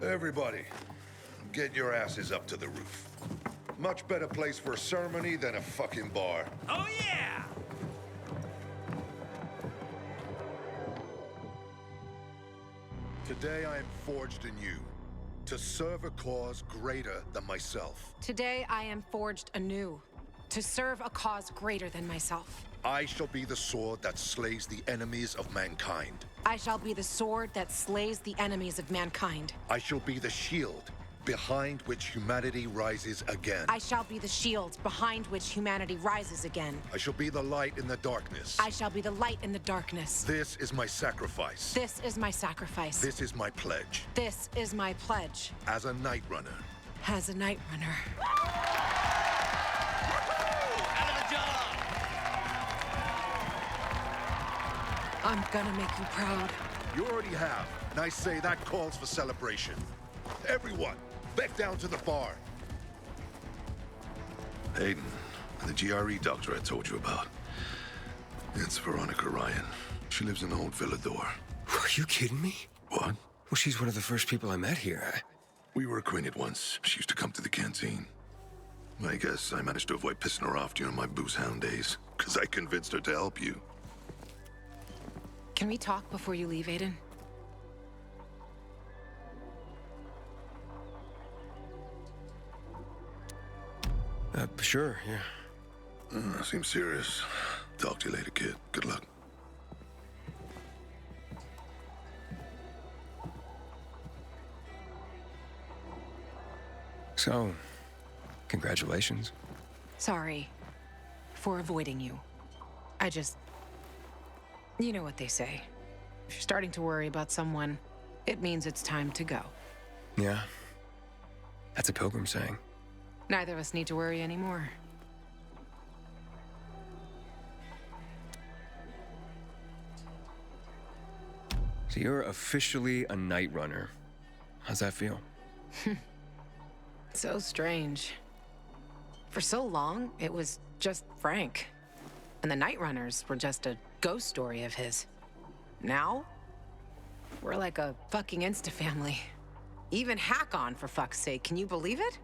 Everybody, get your asses up to the roof. Much better place for a ceremony than a fucking bar. Oh, yeah! Today I am forged in you to serve a cause greater than myself. Today I am forged anew to serve a cause greater than myself. I shall be the sword that slays the enemies of mankind. I shall be the sword that slays the enemies of mankind. I shall be the shield behind which humanity rises again. I shall be the shield behind which humanity rises again. I shall be the light in the darkness. I shall be the light in the darkness. This is my sacrifice. This is my sacrifice. This is my pledge. This is my pledge. As a Nightrunner. As a Nightrunner. I'm gonna make you proud. You already have, and I say that calls for celebration. Everyone, back down to the bar. Aiden, the GRE doctor I told you about. It's Veronica Ryan. She lives in Old Villador. Are you kidding me? What? Well, she's one of the first people I met here. We were acquainted once. She used to come to the canteen. I guess I managed to avoid pissing her off during my booze hound days, because I convinced her to help you. Can we talk before you leave, Aiden? Sure, yeah. Seems serious. Talk to you later, kid. Good luck. So, congratulations. Sorry for avoiding you. I just... You know what they say. If you're starting to worry about someone, it means it's time to go. Yeah. That's a pilgrim saying. Neither of us need to worry anymore. So you're officially a night runner. How's that feel? So strange. For so long, it was just Frank. And the Nightrunners were just a ghost story of his. Now, we're like a fucking insta-family. Even Hack-On, for fuck's sake. Can you believe it?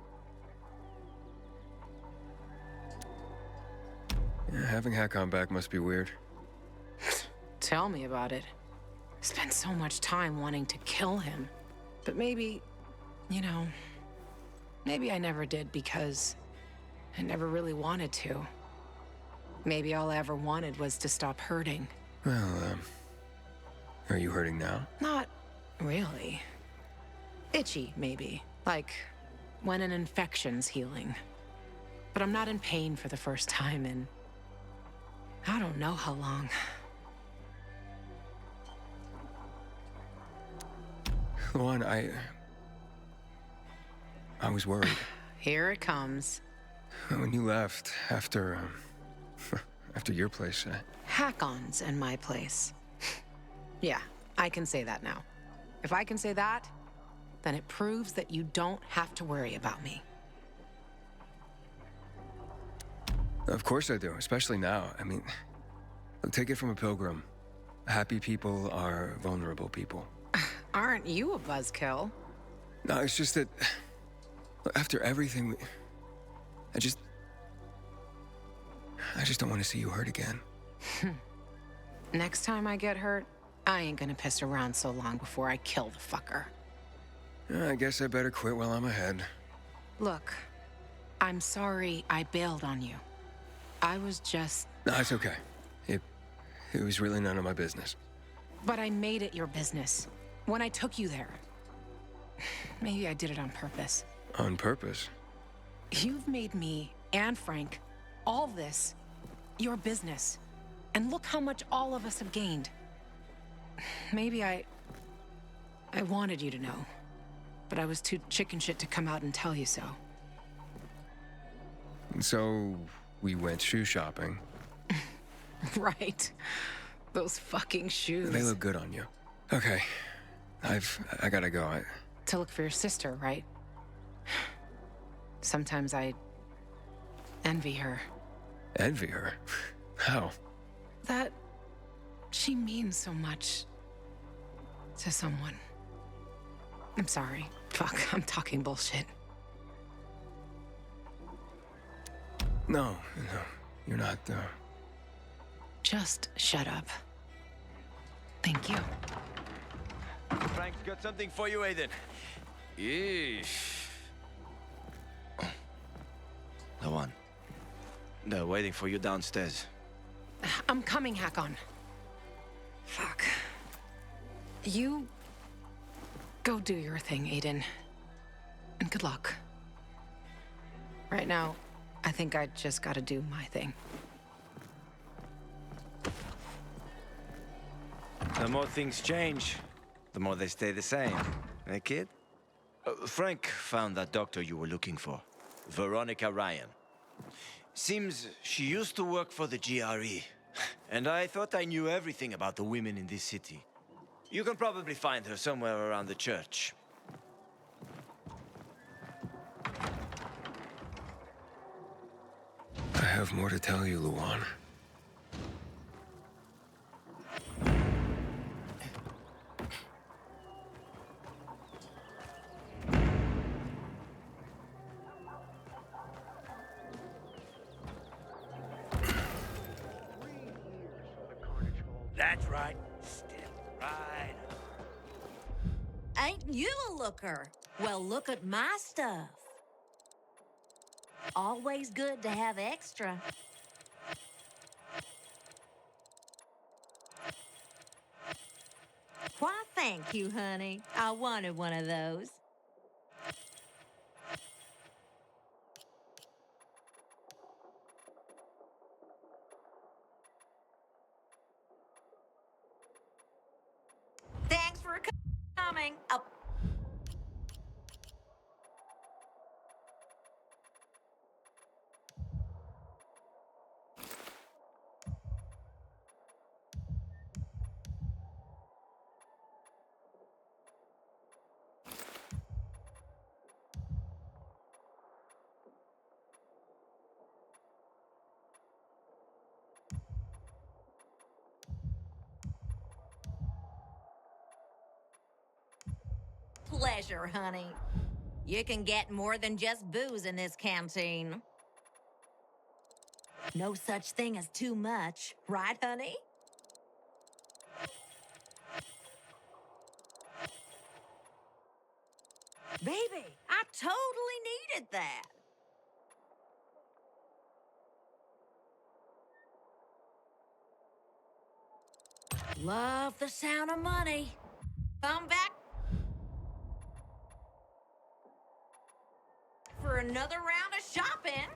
Yeah, having Hack-On back must be weird. Tell me about it. Spent so much time wanting to kill him. But maybe, you know, maybe I never did because I never really wanted to. Maybe all I ever wanted was to stop hurting. Well, are you hurting now? Not really. Itchy, maybe. Like when an infection's healing. But I'm not in pain for the first time in I don't know how long. Luan, I was worried. Here it comes. When you left after your place, Hack-Ons and my place. Yeah, I can say that now. If I can say that, then it proves that you don't have to worry about me. Of course I do, especially now. I mean, take it from a pilgrim. Happy people are vulnerable people. Aren't you a buzzkill? No, it's just that after everything, I just don't want to see you hurt again. Next time I get hurt, I ain't gonna piss around so long before I kill the fucker. I guess I better quit while I'm ahead. Look, I'm sorry I bailed on you. I was just... No, it's okay. It was really none of my business. But I made it your business. When I took you there. Maybe I did it on purpose. On purpose? You've made me and Frank, all this, your business. And look how much all of us have gained. Maybe I wanted you to know. But I was too chicken shit to come out and tell you so. So, we went shoe shopping. Right. Those fucking shoes. They look good on you. Okay. I gotta go. To look for your sister, right? Sometimes I envy her. Envy her? How? That she means so much to someone. I'm sorry. Fuck, I'm talking bullshit. No, you're not, Just shut up. Thank you. Frank's got something for you, Aiden. Yeesh. The one. They're waiting for you downstairs. I'm coming, Hack-On. Fuck. You... go do your thing, Aiden. And good luck. Right now, I think I just gotta do my thing. The more things change, the more they stay the same. Eh, kid? Frank found that doctor you were looking for. Veronica Ryan. Seems she used to work for the GRE. And I thought I knew everything about the women in this city. You can probably find her somewhere around the church. I have more to tell you, Luan. That's right. Step right up. Ain't you a looker? Well, look at my stuff. Always good to have extra. Why, thank you, honey. I wanted one of those. Thanks for coming. Oh. pleasure, honey. You can get more than just booze in this canteen. No such thing as too much, right, honey? Baby, I totally needed that. Love the sound of money. Come back for another round of shopping.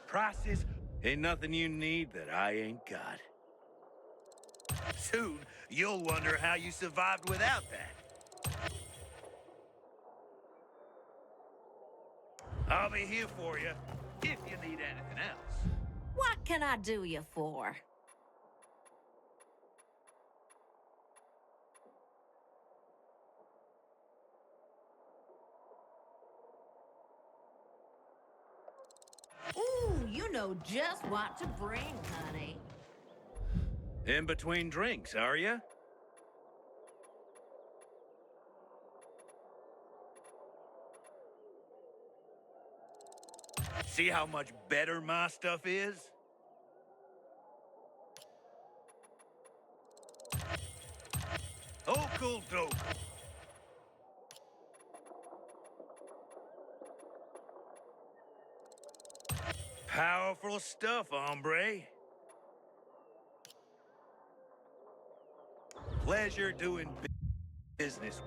Prices ain't nothing you need that I ain't got. Soon, you'll wonder how you survived without that. I'll be here for you if you need anything else. What can I do you for? Ooh, you know just what to bring, honey. In between drinks, are you? See how much better my stuff is? Okul dokul. Powerful stuff, hombre. Pleasure doing business.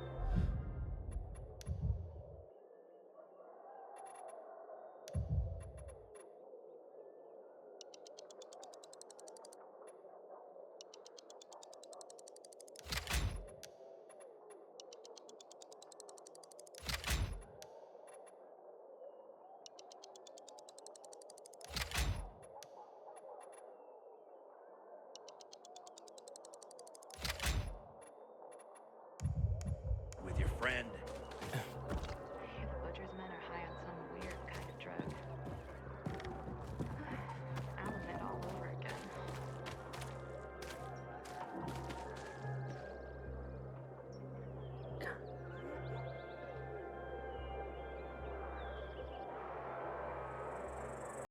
With your friend.